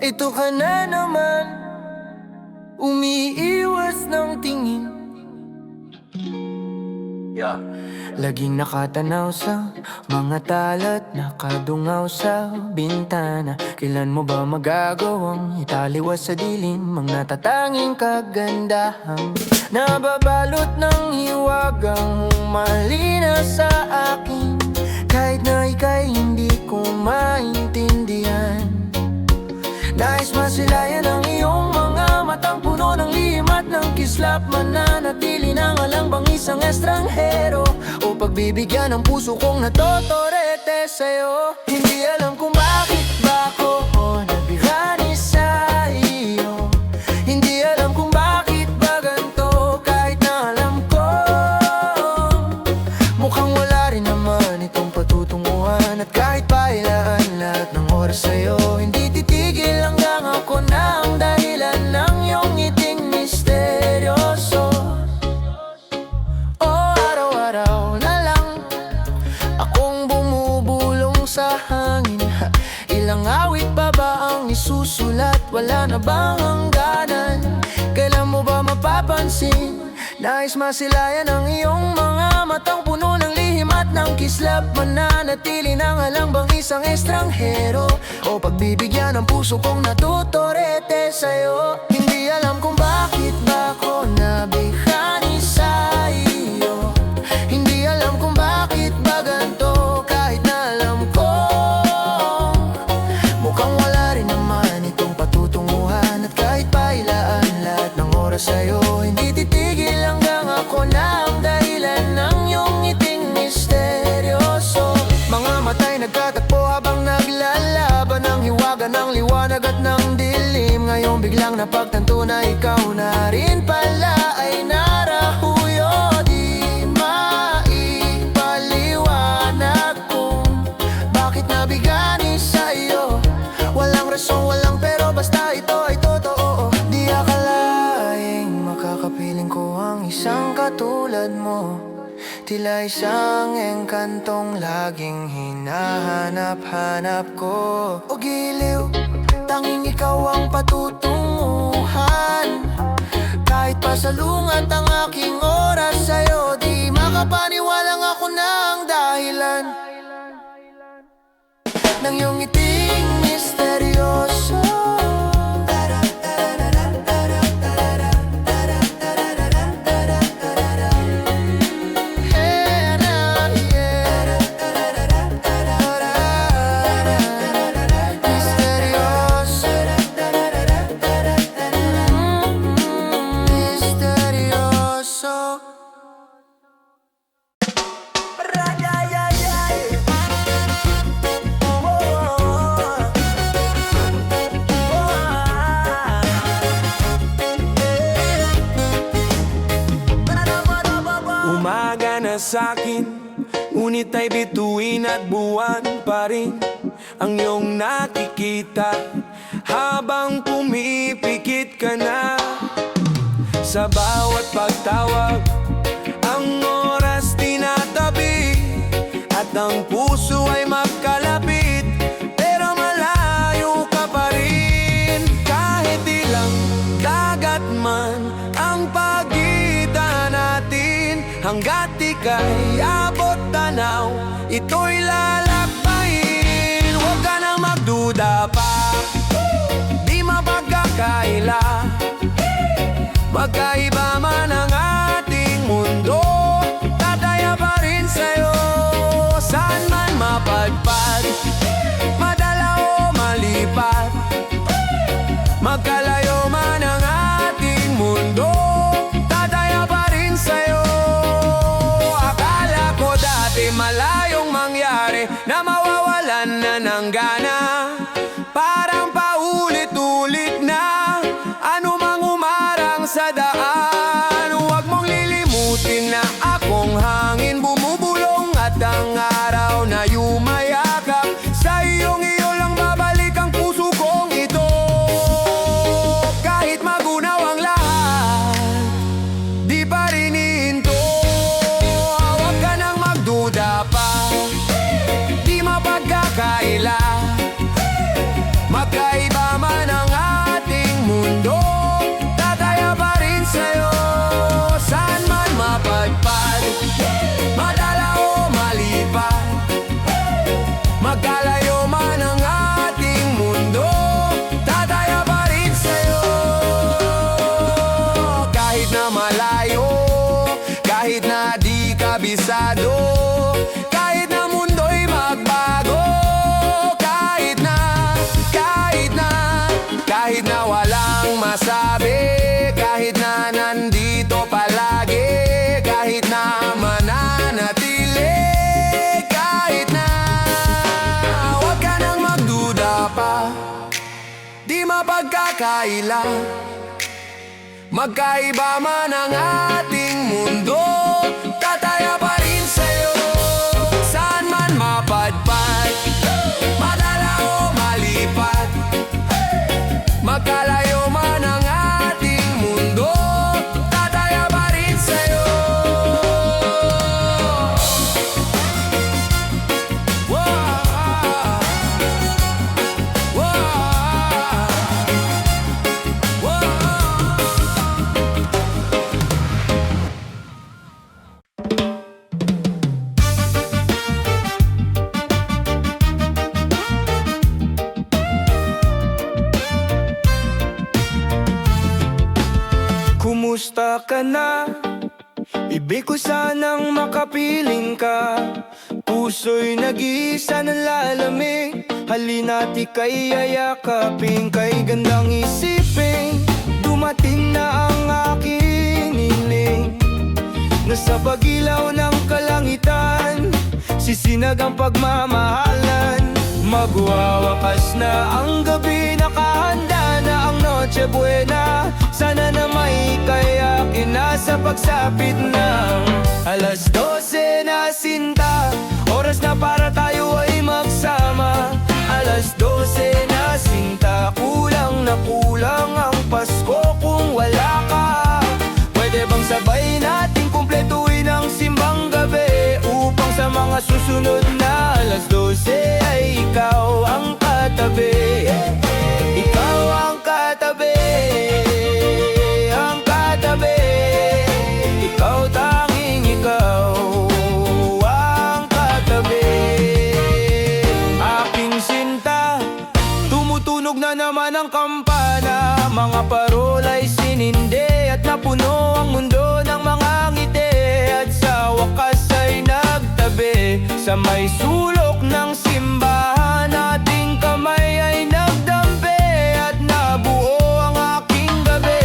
Ito ka na naman, umiiwas ng tingin. Laging nakatanaw sa mga talat, nakadungaw sa bintana. Kailan mo ba magagawang italiwas sa dilim ang natatanging kagandahan? Nababalot ng hiwagang malina sa akin, kahit na ika'y hindi ko maintindihan. Nais masilayan ang iyong mga matang puno ng lihim at ng kislap. Mananatili na nga lang bang isang estranghero o pagbibigyan ng puso kong natotorete sa'yo. Hindi alam kung bakit ba ako nabirani sa iyo. Hindi alam kung bakit ba ganito, kahit na alam ko mukhang wala rin naman itong patutunguhan. At kahit pailaan lahat ng oras sa'yo, hindi titigil hanggang ako na ang dahilan ng iyong ngiting misteryoso. O araw-araw na lang akong bumubulong sa hangin. Ilang awit pa ba ang isusulat? Wala na bang hangganan? Kailan mo ba mapapansin? Nais masilayan ang iyong mga matang puno ng lihim at ng kislap. Mananatili na nga lang bang isang estranghero o pagbibigyan ng puso kong natutorete sa'yo. Hindi alam kung bakit ba ako nabihani sa iyo. Hindi alam kung bakit ba ganito, kahit na alam ko mukhang wala rin naman itong patutunguhan. At kahit pailaan lahat ng oras sa'yo, hindi titigil hanggang ako na ang dahilan ng iyong ngiting misteryoso. Mga matay nagtatagpo habang naglalaban ng hiwaga ng liwanag at ng dilim. Ngayong biglang napagtanto na ikaw na rin pala ay narahuyo. Di maipaliwanag kung bakit nabigani sa iyo. Walang rason, walang pero, basta ito ay totoo. Di akalaing makakapiling ko ang isang katulad mo. Tila isang engkantong laging hinahanap-hanap ko. O giliw, tanging ikaw ang patutunguhan. Kahit pasalungat ang aking oras sa'yo, di makapaniwalang ako na ang dahilan ng iyong ngiting misteryoso. Umaga na sa'kin, ngunit ay bituin at buwan pa rin ang iyong nakikita. Habang pumipikit ka na sa bawat pagtawag, ang oras tinatabi at ang puso ay magkalapit, pero malayo ka pa rin. Kahit ilang dagat man ang pagitan natin, hanggat ika'y abot tanaw, ito'y lalakbayin. Huwag ka nang magduda pa, di mapagkakaila. Magkaiba man ang ating mundo, tataya pa rin sa'yo. Saan man mapadpad, madala o malipat, magkalayo man ang ating mundo, tataya pa rin sa'yo. Akala ko dati malayong mangyari na mawawalan na ng gana, parang paulit-ulit na anumang umarang sa daan. Huwag mong lilimutin na akong hangin bumubulong at ang araw na yumayakap sa iyong iyo lang babalik ang puso kong ito. Kahit magunaw ang lahat, di pa rin ihinto. Huwag ka nang magduda pa, di mapagkakaila. Magkaiba di mapagkakaila. Magkaiba man ang ating mundo, tataya pa rin sa'yo. Saan man mapadpad, madala o malipat, magkalayo man ang ating mundo, tataya pa rin sa'yo. Kumusta ka na? Ibig ko sanang makapiling ka. Puso'y nag-iisa ng lalamig. Halina't ika'y yayakapin. Kay gandang isipin, dumating na ang aking hiling. Nasa pagilaw ng kalangitan, sisinag ang pagmamahalan. Magwawakas na ang gabi, nakahanda na ang Noche Buena. Sana na may kayakin na sa pagsapit ng alas 12 na sinta. Oras na para tayo ay magsama. Alas 12 na sinta, kulang na kulang ang Pasko kung wala ka. Pwede bang sabay natin kumpletuhin ang simbang gabi, upang sa mga susunod na alas 12 ay ikaw ang katabi. Ikaw ang katabi, ang katabi. Ikaw, tanging ikaw ang katabi. Aking sinta, tumutunog na naman ang kampana. Mga parola'y sinindi at napuno ang mundo ng mga ngiti. At sa wakas ay nagtabi sa may sulok ng simbahan. Ating kamay ay nagdampi at nabuo ang aking gabi.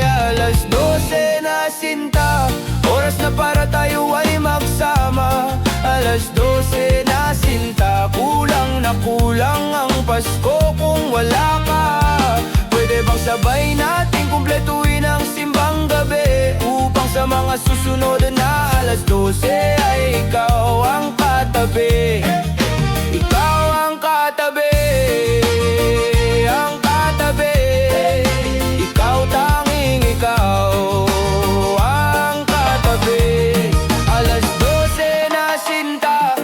Alas 12 na sinta, oras na para tayo ay magsama. Alas 12 na sinta, kulang na kulang ang Pasko kung wala ka. Pwede bang sabay natin kumpletuhin ang simbang gabi, upang sa mga susunod na alas 12 ay ikaw ang katabi. Ikaw ang katabi, ang katabi. Ikaw, tanging ikaw ang katabi. Alas 12 na sinta,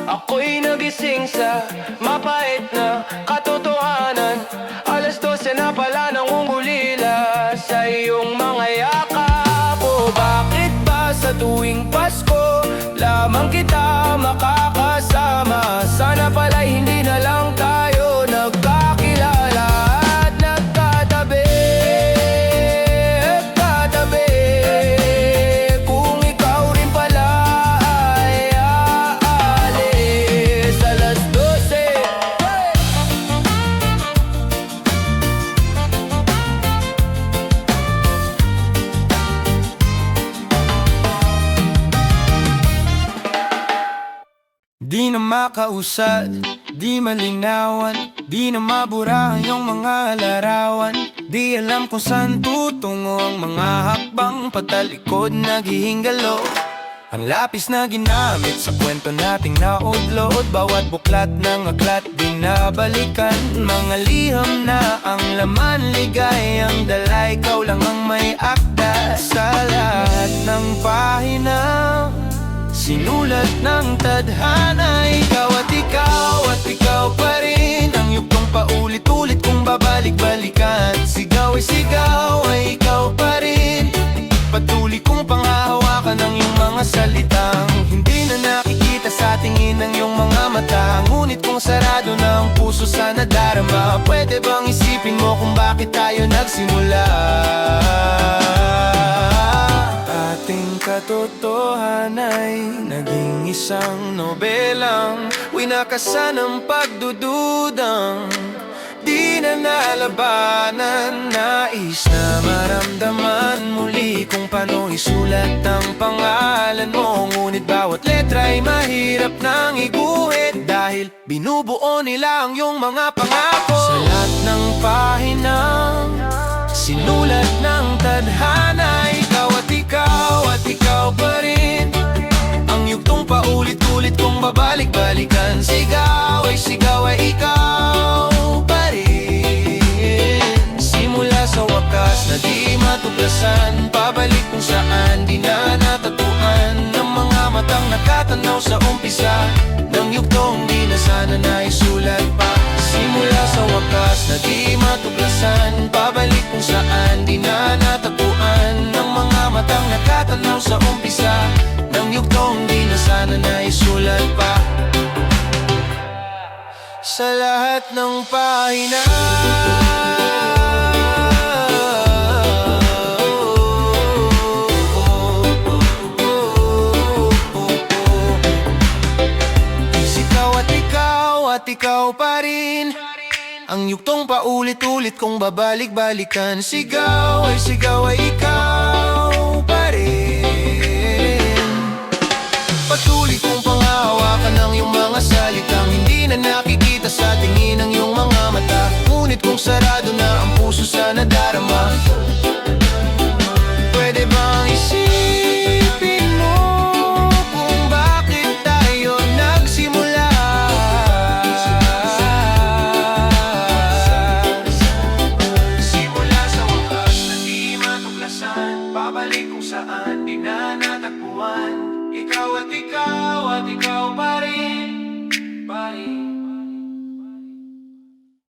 ako'y nagising sa mapait na katotohanan. Alas 12 na pala nangungulila sa iyong mga yakap. O bakit ba sa tuwing Pasko lamang kita makakasama? Sana pala'y hindi na lang tayo nagkakilala at nagkatabi, katabi. Kung ikaw rin pala ay aalis. Alas 12, di na makausad, di malinawan, di na mabura ang iyong mga larawan. Di alam kung saan tutungo ang mga hakbang patalikod naghihingalo. Ang lapis na ginamit sa kwento nating naudlot, bawat buklat ng aklat binabalikan. Mga liham na ang laman, ligayang dala, ikaw lang ang may akda sa lahat ng pahina. Sinulat ng tadhana, ikaw at ikaw pa rin. Ang yugtong paulit-ulit kung babalik-balikan. Sigaw ay sigaw ay ikaw pa rin. Patuloy kong panghahawakan ang iyong mga salitang hindi na nakikita sa tingin ng iyong mga mata. Ngunit kung sarado na ang puso sa nadarama, pwede bang isipin mo kung bakit tayo nagsimula? Ating katotohanan ay naging isang nobelang winakasan ng pagdududang di na lalabanan. Nais na maramdaman muli kung paano isulat ang pangalan mo. Ngunit bawat letra'y mahirap nang iguhit, dahil binubuo nila ang iyong mga pangako. Sa lahat ng pahinang sinulat ng tadhana, ikaw at ikaw pa rin. Ang yugtong paulit-ulit kong babalik-balikan. Sigaw ay ikaw pa rin. Simula sa wakas na di matuklasan, pabalik kung saan di na natatuan ng mga matang nakatanaw sa umpisa ng yugtong di na sana naisulat pa. Simula sa wakas na di matuklasan, pabalik kung saan di na natatuan ng mga matang nakatanaw sa umpisa ng yugtong di na sana naisulat pa. Sa lahat ng pahina at ikaw pa rin. Ang yugtong paulit-ulit kong babalik-balikan. Sigaw ay ikaw pa rin. Patuloy kong panghahawakan ng iyong mga salitang hindi na nakikita sa tingin ng iyong mga mata. Ngunit kung sarado na ang puso sa nadarama, pwede bang isipin mo kung bakit tayo nagsimula? Simula sa wakas na di matuklasan, pabalik kung saan di na natagpuan. Ikaw at ikaw pa rin.